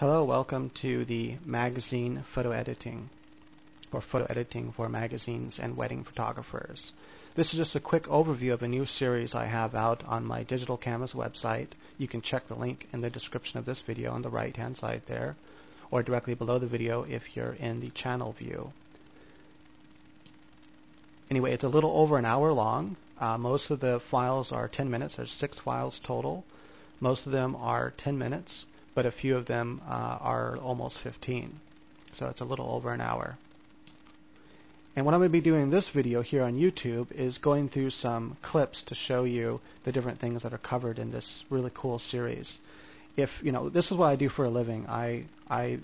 Hello, welcome to the magazine photo editing, or photo editing for magazines and wedding photographers. This is just a quick overview of a new series I have out on my Digital Canvas website. You can check the link in the description of this video on the right hand side there, or directly below the video if you're in the channel view. Anyway, it's a little over an hour long. Most of the files are 10 minutes. There's 6 files total. Most of them are 10 minutes. But a few of them are almost 15. So it's a little over an hour. And what I'm going to be doing in this video here on YouTube is going through some clips to show you the different things that are covered in this really cool series. This is what I do for a living. I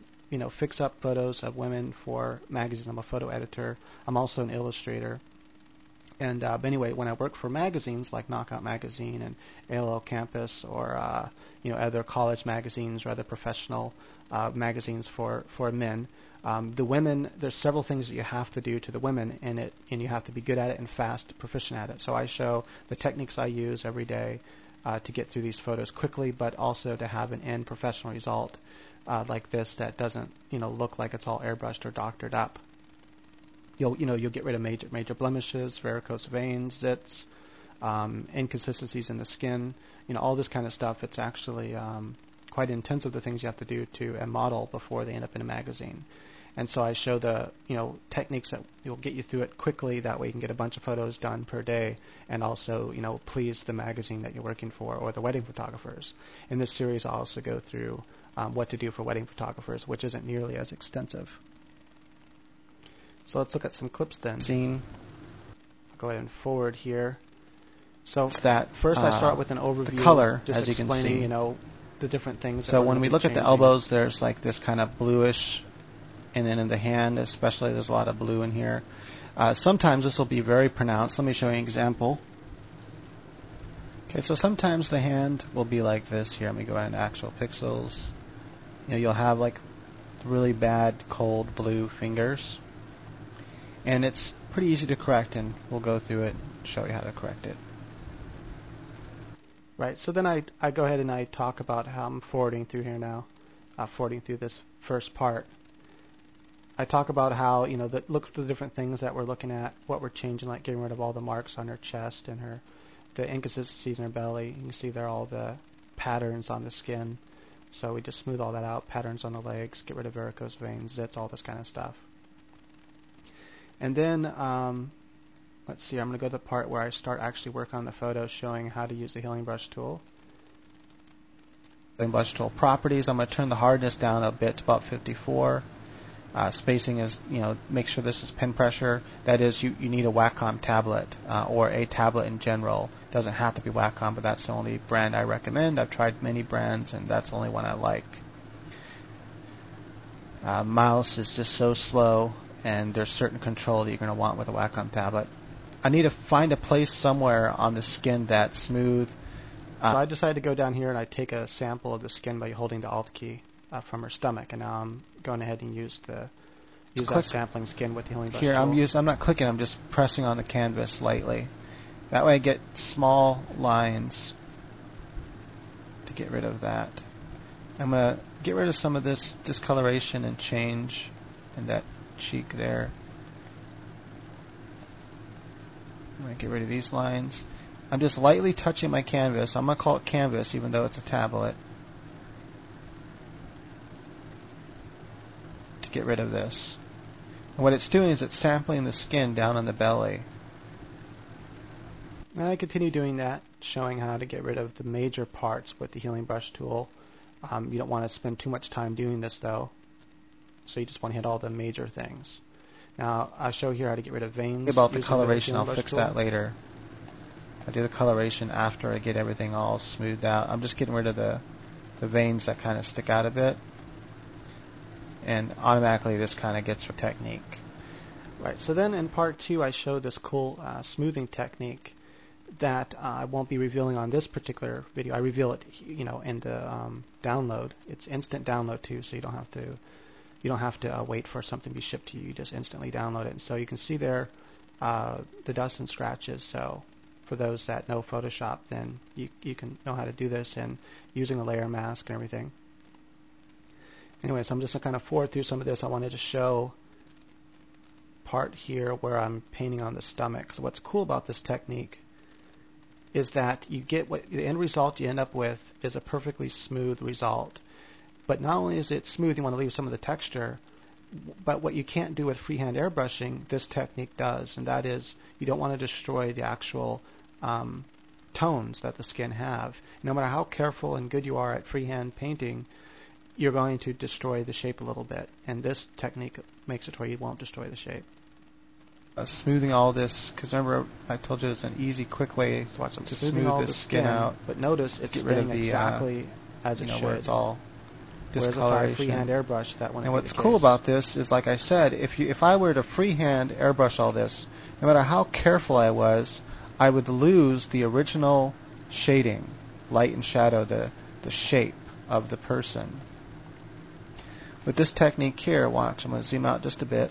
fix up photos of women for magazines. I'm a photo editor. I'm also an illustrator. And anyway, when I work for magazines like Knockout Magazine and ALL Campus or other college magazines or other professional magazines for men, the women, there's several things that you have to do to the women in it, and you have to be good at it and fast, proficient at it. So I show the techniques I use every day to get through these photos quickly, but also to have an end professional result like this that doesn't look like it's all airbrushed or doctored up. You'll get rid of major blemishes, varicose veins, zits, inconsistencies in the skin, all this kind of stuff. It's actually quite intensive, the things you have to do to a model before they end up in a magazine. And so I show the techniques that will get you through it quickly. That way you can get a bunch of photos done per day, and also please the magazine that you're working for or the wedding photographers. In this series, I'll also go through what to do for wedding photographers, which isn't nearly as extensive. So let's look at some clips then. I'll go ahead and forward here. So that first I start with an overview. The color, just as you can see. The different things. So when we look at the elbows, there's like this kind of bluish, and then in the hand especially, there's a lot of blue in here. Sometimes this will be very pronounced. Let me show you an example. Okay, so sometimes the hand will be like this here. Let me go into actual pixels. You'll have like really bad, cold blue fingers. And it's pretty easy to correct, and we'll go through it and show you how to correct it. Right, so then I go ahead and I talk about how I'm forwarding through here now, forwarding through this first part. I talk about how, look at the different things that we're looking at, what we're changing, like getting rid of all the marks on her chest and the inconsistencies in her belly. You can see there are all the patterns on the skin. So we just smooth all that out, patterns on the legs, get rid of varicose veins, zits, all this kind of stuff. And then, let's see, I'm going to go to the part where I start actually working on the photo, showing how to use the healing brush tool. Healing brush tool properties, I'm going to turn the hardness down a bit to about 54. Spacing is, make sure this is pin pressure. That is, you need a Wacom tablet or a tablet in general. It doesn't have to be Wacom, but that's the only brand I recommend. I've tried many brands, and that's the only one I like. Mouse is just so slow. And there's certain control that you're going to want with a Wacom tablet. I need to find a place somewhere on the skin that's smooth. So I decided to go down here and I take a sample of the skin by holding the Alt key from her stomach, and now I'm going ahead and use that sampling skin with the healing brush tool. I'm not clicking. I'm just pressing on the canvas lightly. That way I get small lines to get rid of that. I'm going to get rid of some of this discoloration and change in that cheek there. I'm going to get rid of these lines. I'm just lightly touching my canvas. I'm going to call it canvas even though it's a tablet, to get rid of this. And what it's doing is it's sampling the skin down on the belly. And I continue doing that, showing how to get rid of the major parts with the healing brush tool. You don't want to spend too much time doing this though. So you just want to hit all the major things. Now I'll show here how to get rid of veins. About the coloration, I'll fix that later. I do the coloration after I get everything all smoothed out. I'm just getting rid of the veins that kind of stick out a bit. And automatically this kind of gets for technique. Right, so then in part 2 I show this cool smoothing technique that I won't be revealing on this particular video. I reveal it in the download. It's instant download too, so you don't have to wait for something to be shipped to you. You just instantly download it. And so you can see there the dust and scratches. So for those that know Photoshop, then you can know how to do this and using a layer mask and everything. Anyway, so I'm just going to kind of forward through some of this. I wanted to show part here where I'm painting on the stomach. So what's cool about this technique is that you get what the end result you end up with is a perfectly smooth result. But not only is it smooth, you want to leave some of the texture, but what you can't do with freehand airbrushing, this technique does, and that is you don't want to destroy the actual tones that the skin have. No matter how careful and good you are at freehand painting, you're going to destroy the shape a little bit, and this technique makes it where you won't destroy the shape. Smoothing all this, because remember I told you it's an easy, quick way So watch, I'm to smoothing smooth all this the skin out. But notice it's Get rid of staying the exactly as it should. where it's all Whereas if I discoloration. freehand airbrush, that wouldn't And be what's the cool case. about this is, like I said, if I were to freehand airbrush all this, no matter how careful I was, I would lose the original shading, light and shadow, the shape of the person. With this technique here, watch, I'm going to zoom out just a bit.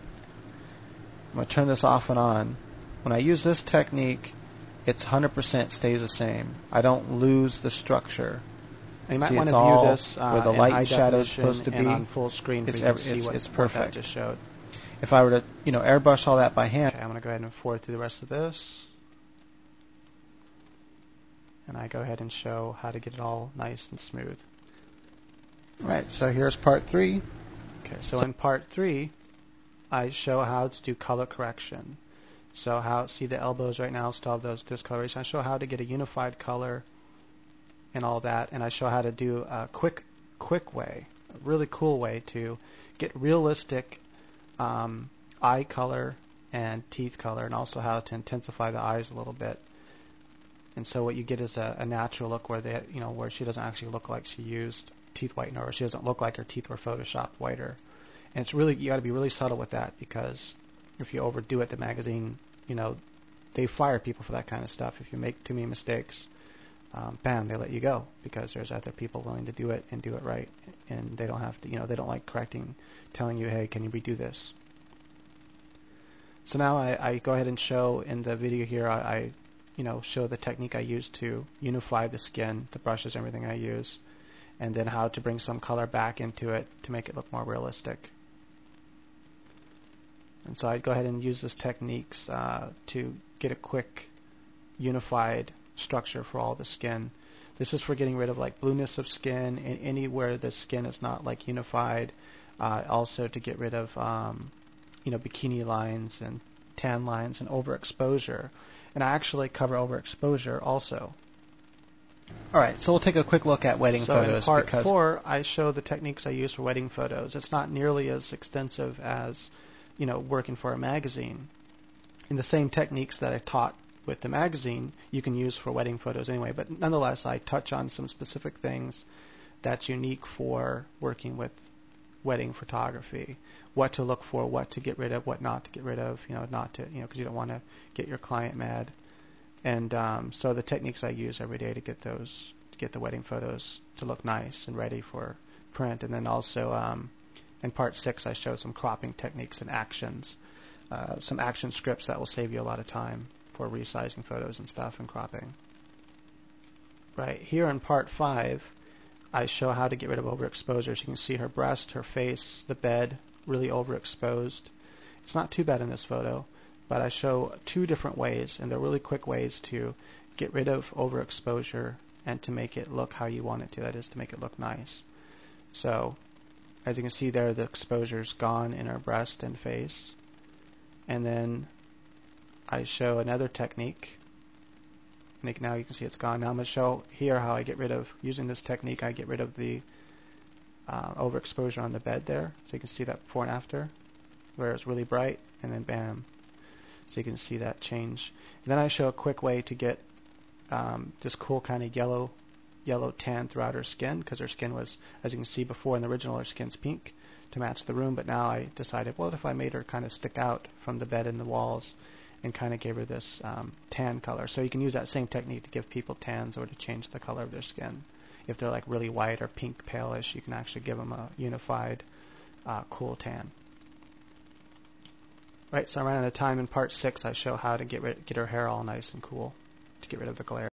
I'm going to turn this off and on. When I use this technique, it's 100% stays the same. I don't lose the structure. And you might See, want it's to view all this where the in light high and shadow is definition supposed to and be. on full screen for It's you to see what it's what perfect. that just showed. If I were to, airbrush all that by hand. Okay, I'm going to go ahead and forward through the rest of this. And I go ahead and show how to get it all nice and smooth. Right, so here's part 3. Okay, so in part 3, I show how to do color correction. So see the elbows right now still have those discoloration. I show how to get a unified color and all that, and I show how to do a quick way, a really cool way to get realistic eye color and teeth color, and also how to intensify the eyes a little bit. And so what you get is a natural look where where she doesn't actually look like she used teeth whitener, or she doesn't look like her teeth were photoshopped whiter. And it's really, you got to be really subtle with that, because if you overdo it, the magazine, they fire people for that kind of stuff. If you make too many mistakes, bam, they let you go, because there's other people willing to do it and do it right, and they don't have to, they don't like correcting, telling you, hey, can you redo this? So now I go ahead and show in the video here, I show the technique I use to unify the skin, the brushes, everything I use, and then how to bring some color back into it to make it look more realistic. And so I'd go ahead and use this techniques to get a quick unified structure for all the skin. This is for getting rid of like blueness of skin and anywhere the skin is not like unified. Also to get rid of bikini lines and tan lines and overexposure. And I actually cover overexposure also. All right, so we'll take a quick look at wedding photos. So in part 4, I show the techniques I use for wedding photos. It's not nearly as extensive as working for a magazine. And the same techniques that I taught with the magazine you can use for wedding photos anyway, but nonetheless I touch on some specific things that's unique for working with wedding photography. What to look for, what to get rid of, what not to get rid of, not to, because you don't want to get your client mad. And so the techniques I use every day to get the wedding photos to look nice and ready for print. And then also in part 6 I show some cropping techniques and actions, some action scripts that will save you a lot of time for resizing photos and stuff and cropping. Right here in part 5 I show how to get rid of overexposure. So you can see her breast, her face, the bed really overexposed. It's not too bad in this photo, but I show 2 different ways, and they're really quick ways to get rid of overexposure and to make it look how you want it to, that is to make it look nice. So as you can see there, the exposure's gone in her breast and face. And then I show another technique. Now you can see it's gone. Now I'm going to show here how I get rid of, using this technique, I get rid of the overexposure on the bed there. So you can see that before and after, where it's really bright, and then bam. So you can see that change. And then I show a quick way to get this cool kind of yellow tan throughout her skin, because her skin was, as you can see before in the original, her skin's pink to match the room, but now I decided, what if I made her kind of stick out from the bed and the walls and kind of gave her this tan color. So you can use that same technique to give people tans or to change the color of their skin. If they're like really white or pink palish, you can actually give them a unified cool tan. Right, so I ran out of time. In part 6 I show how to get her hair all nice and cool to get rid of the glare.